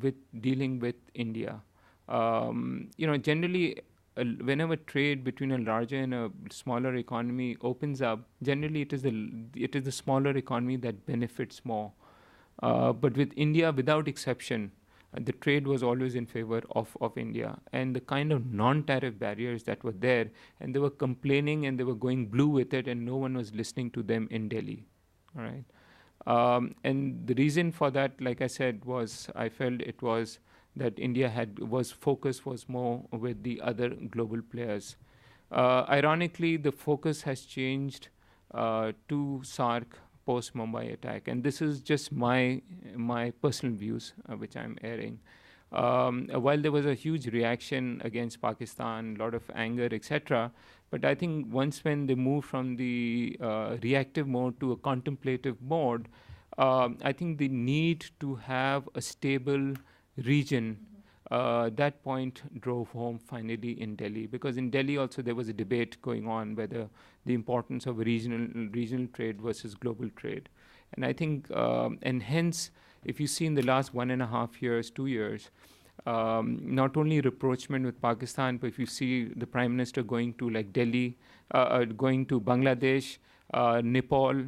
with dealing with India. Generally, whenever trade between a larger and a smaller economy opens up, generally it is the smaller economy that benefits more. But with India, without exception, the trade was always in favor of India. And the kind of non tariff barriers that were there, and they were complaining and they were going blue with it, and no one was listening to them in Delhi. All right. And the reason for that, like I said, was I felt it was that India focus was more with the other global players. Ironically, the focus has changed to SARC post Mumbai attack, and this is just my personal views, which I'm airing. While there was a huge reaction against Pakistan, a lot of anger, etc., but I think once when they moved from the reactive mode to a contemplative mode, I think the need to have a stable region, that point drove home finally in Delhi, because in Delhi also there was a debate going on whether the importance of regional trade versus global trade. And I think, and hence, if you see in the last 1.5 years, 2 years, not only rapprochement with Pakistan, but if you see the Prime Minister going to like Delhi, going to Bangladesh, Nepal,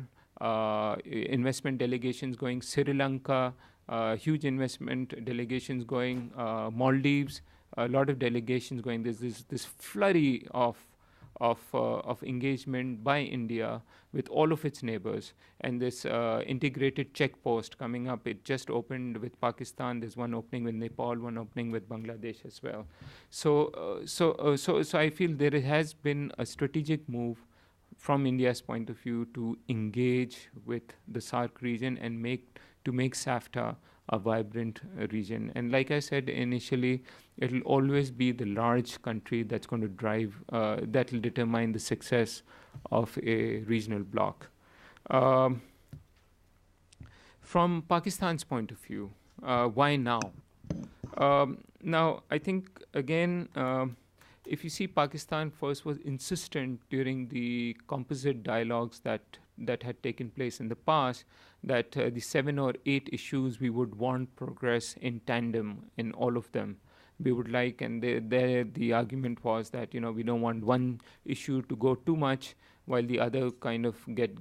investment delegations going Sri Lanka, huge investment delegations going Maldives, a lot of delegations going. There's this flurry of engagement by India with all of its neighbors, and this integrated check post coming up. It just opened with Pakistan. There's one opening with Nepal, one opening with Bangladesh as well. So I feel there has been a strategic move from India's point of view to engage with the SARC region and make SAFTA a vibrant region. And like I said initially, it will always be the large country that's going to that will determine the success of a regional bloc. Um, from Pakistan's point of view, why now? Now, I think again, if you see, Pakistan first was insistent during the composite dialogues that had taken place in the past, that the 7 or 8 issues we would want progress in tandem in all of them. We would like, and the argument was that we don't want one issue to go too much while the other kind of get